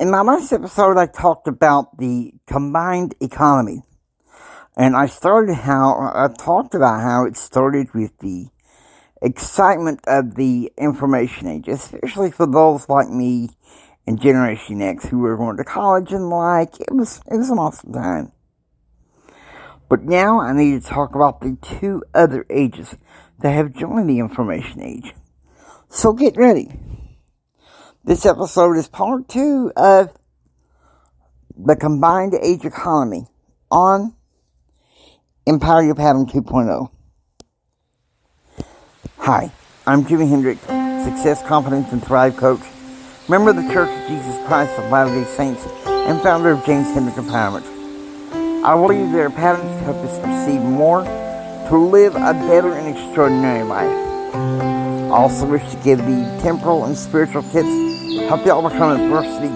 In my last episode, I talked about the combined economy. And I talked about how it started with the excitement of the information age, especially for those like me and Generation X who were going to college and it was an awesome time. But now I need to talk about the two other ages that have joined the information age. So get ready. This episode is part 2 of the combined age economy on Empower Your Pattern 2.0. Hi, I'm Jimmy Hendrick, Success, Confidence, and Thrive Coach, member of the Church of Jesus Christ of Latter-day Saints, and founder of James Hendrick Empowerment. I believe there are patterns to help us perceive more, to live a better and extraordinary life. I also wish to give the temporal and spiritual tips to help you overcome adversity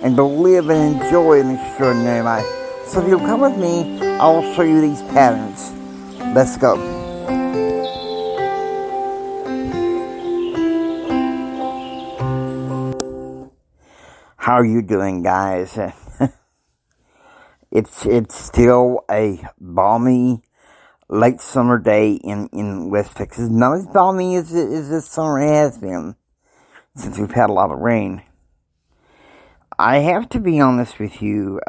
and to live and enjoy an extraordinary life. So if you'll come with me, I will show you these patterns. Let's go. How are you doing, guys? It's still a balmy late summer day in West Texas. Not as balmy as this summer has been, since we've had a lot of rain. I have to be honest with you.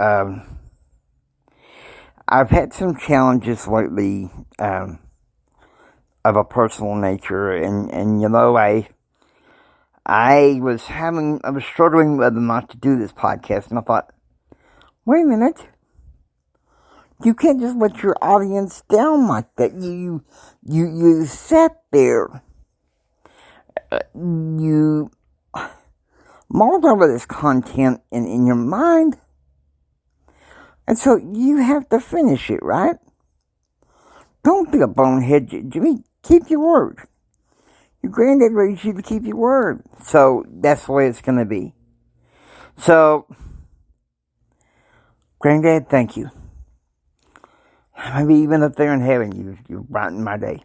I've had some challenges lately of a personal nature, and you know, I was struggling whether or not to do this podcast, and I thought, wait a minute. You can't just let your audience down like that. You sat there. You mulled over this content in your mind. And so you have to finish it, right? Don't be a bonehead, Jimmy. Keep your word. Your granddad raised you to keep your word. So that's the way it's going to be. So, Granddad, thank you. Maybe even up there in heaven, you brighten my day.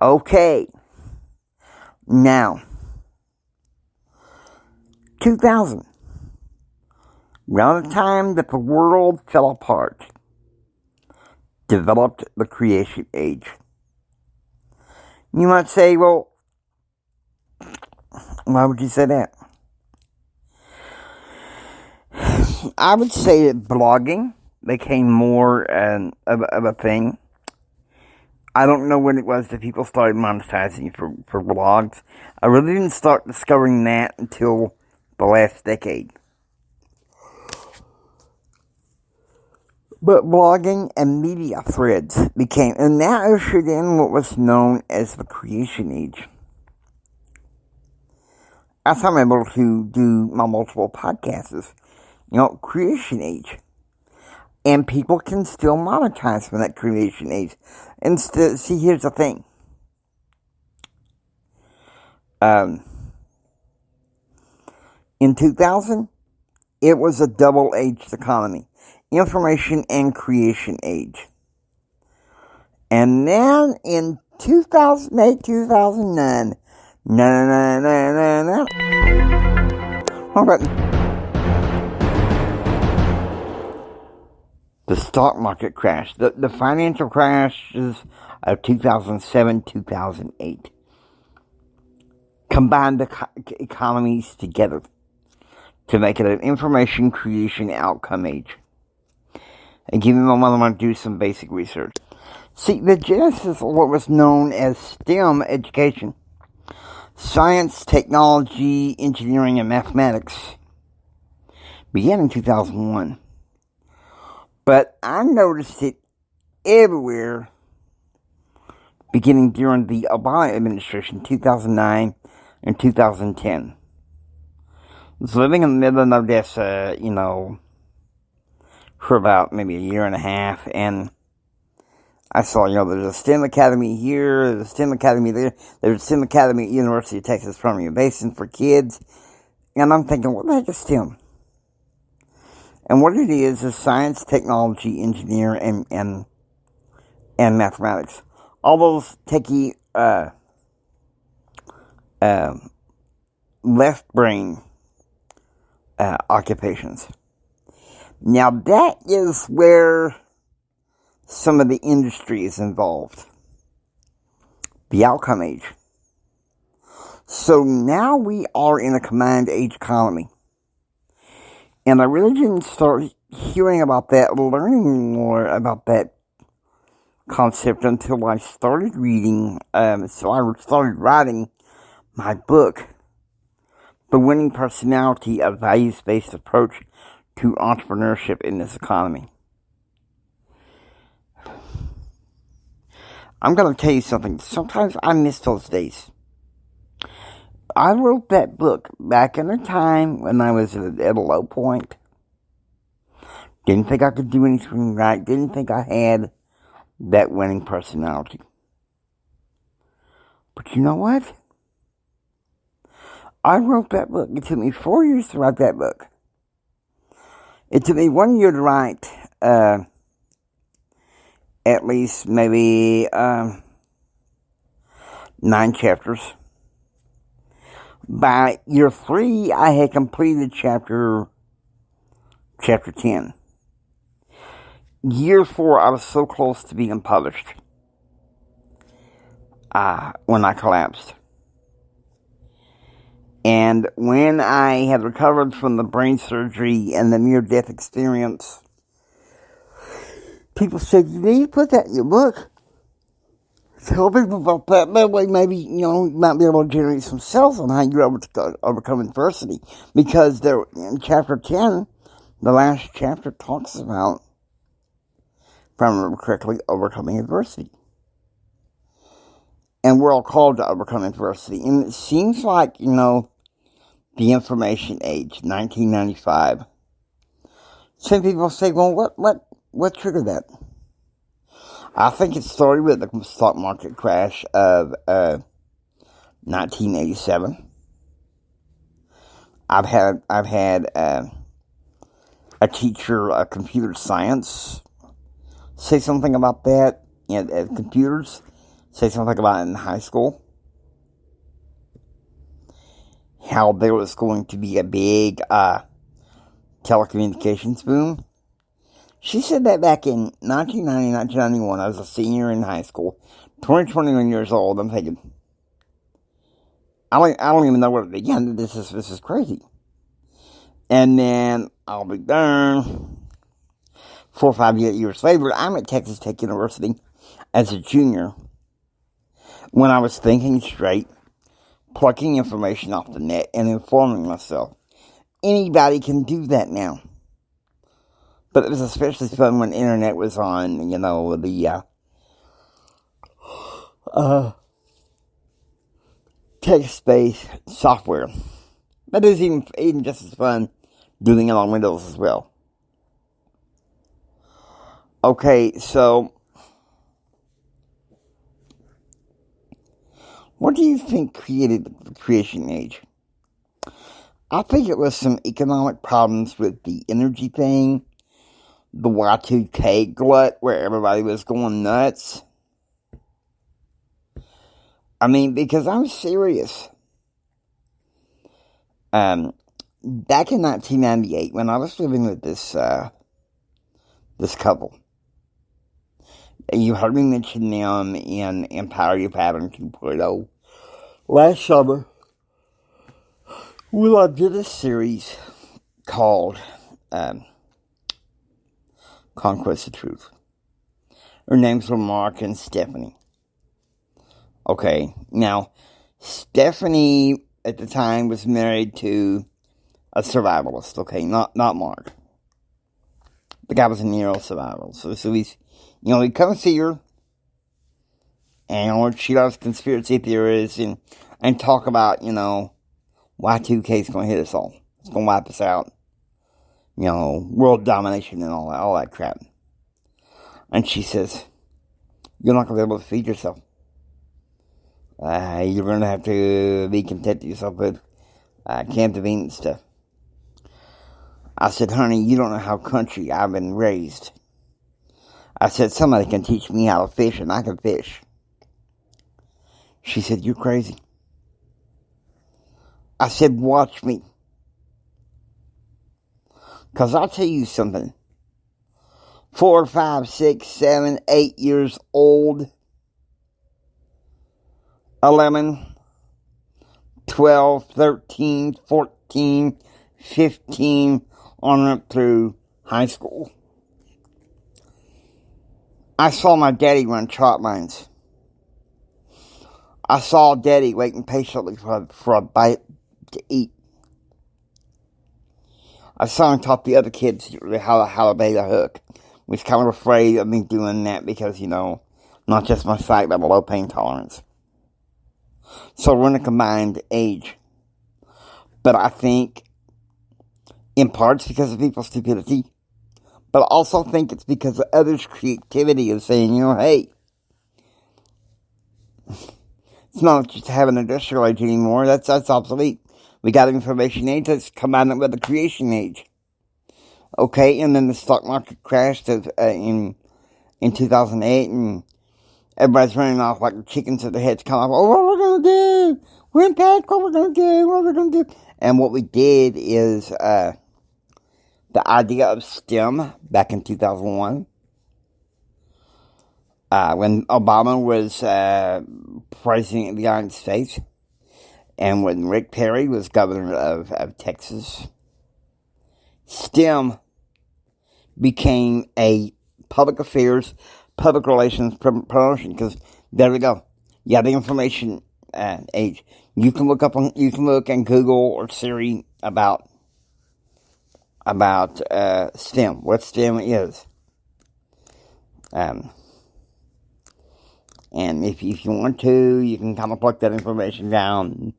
Okay. Now, 2000. Around the time that the world fell apart, developed the creation age. You might say, well, why would you say that? I would say that blogging became more of a thing. I don't know when it was that people started monetizing for blogs. I really didn't start discovering that until the last decade. But blogging and media threads became, and that ushered in what was known as the creation age. That's how I'm able to do my multiple podcasts. Creation age. And people can still monetize from that creation age. And see, here's the thing. In 2000, it was a double-aged economy. Information and creation age. And then in 2008, 2009, wrong button. The stock market crash, the financial crashes of 2007, 2008, combined the economies together to make it an information creation outcome age. And give me a moment to do some basic research. See, the genesis of what was known as STEM education, science, technology, engineering, and mathematics, began in 2001. But I noticed it everywhere beginning during the Obama administration, 2009 and 2010. I was living in the middle of Odessa, for about maybe a year and a half, and I saw, there's a STEM academy here, there's a STEM academy there, there's a STEM academy at University of Texas Permian Basin for kids, and I'm thinking, what the heck is STEM? And what it is science, technology, engineering, and mathematics. All those techie, left brain occupations. Now that is where some of the industry is involved. The outcome age. So now we are in a command age economy. And I really didn't start hearing about that, learning more about that concept until I started reading, so I started writing my book, The Winning Personality, a Values-Based Approach to Entrepreneurship in This Economy. I'm going to tell you something. Sometimes I miss those days. I wrote that book back in a time when I was at a low point. Didn't think I could do anything right. Didn't think I had that winning personality. But you know what? I wrote that book. It took me 4 years to write that book. It took me 1 year to write at least maybe 9 chapters. By year 3, I had completed chapter 10. Year 4, I was so close to being published when I collapsed. And when I had recovered from the brain surgery and the near-death experience, people said, you need to put that in your book. Tell people about that. That way, maybe, you might be able to generate some sales on how you're able to overcome adversity. Because there, in chapter 10, the last chapter talks about, if I remember correctly, overcoming adversity. And we're all called to overcome adversity. And it seems like, the information age, 1995. Some people say, well, what triggered that? I think it started with the stock market crash of 1987. I've had a teacher of computer science say something about that, computers, say something about it in high school. How there was going to be a big telecommunications boom. She said that back in 1990, 1991. I was a senior in high school, 21 years old. I'm thinking, I don't even know where to begin. This is crazy. And then I'll be darned. 4 or 5 years later, I'm at Texas Tech University as a junior. When I was thinking straight, plucking information off the net, and informing myself. Anybody can do that now. But it was especially fun when the internet was on, the text-based software. But it was even just as fun doing it on Windows as well. Okay, so what do you think created the creation age? I think it was some economic problems with the energy thing, the Y2K glut, where everybody was going nuts. I mean, because I'm serious. Back in 1998, when I was living with this couple, you heard me mention them in Empower Your Pattern 2.0 last summer. Well, I did a series called Conquest of Truth. Her names were Mark and Stephanie. Okay, now, Stephanie at the time was married to a survivalist, okay, not Mark. The guy was a neuro-survivalist, so he's, he'd come see her, and she loves conspiracy theories, and talk about, Y2K is going to hit us all. It's going to wipe us out. World domination and all that crap. And she says, you're not going to be able to feed yourself. You're going to have to be content to yourself with canned convenience stuff. I said, honey, you don't know how country I've been raised. I said, somebody can teach me how to fish, and I can fish. She said, you're crazy. I said, watch me. Because I'll tell you something. 4, 5, 6, 7, 8 years old, 11, 12, 13, 14, 15, on up through high school. I saw my daddy run trot lines. I saw daddy waiting patiently for a bite to eat. I saw him taught the other kids how to bait a hook. Was kind of afraid of me doing that because, not just my sight, but my low pain tolerance. So we're in a combined age. But I think, in part, it's because of people's stupidity. But I also think it's because of others' creativity of saying, hey, it's not just having an industrial age anymore. That's obsolete. We got an information age. Let's combine it with the creation age. Okay, and then the stock market crashed in 2008, and everybody's running off like chickens with their heads cut off. Oh, what we're going to do? We're in panic. What we're going to do? What we're going to do? And what we did is the idea of STEM back in 2001, when Obama was president of the United States, and when Rick Perry was governor of Texas, STEM became a public affairs, public relations promotion, because there we go. You have the information age. You can look and Google or Siri about STEM, what STEM is. And if you want to, you can kind of plug that information down and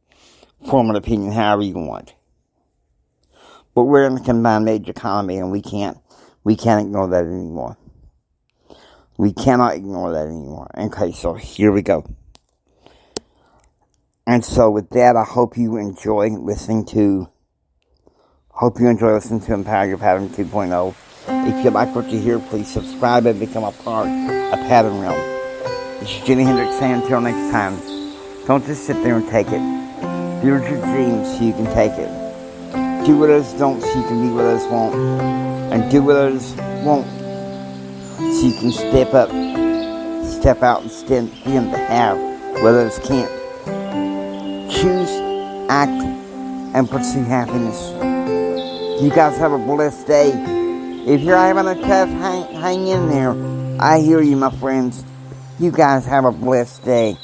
form an opinion however you want. But we're in a combined age economy, and we can't ignore that anymore. We cannot ignore that anymore. Okay, so here we go. And so with that, I hope you enjoy listening to Empower Your Pattern 2.0. If you like what you hear, please subscribe and become a part of Pattern Realm. This is Jimi Hendrix saying until next time, don't just sit there and take it. Build your dreams so you can take it. Do what others don't so you can be what others won't. And do what others won't so you can step out and stand in to have what others can't. Choose, act, and pursue happiness. You guys have a blessed day. If you're having a tough, hang in there. I hear you, my friends. You guys have a blessed day.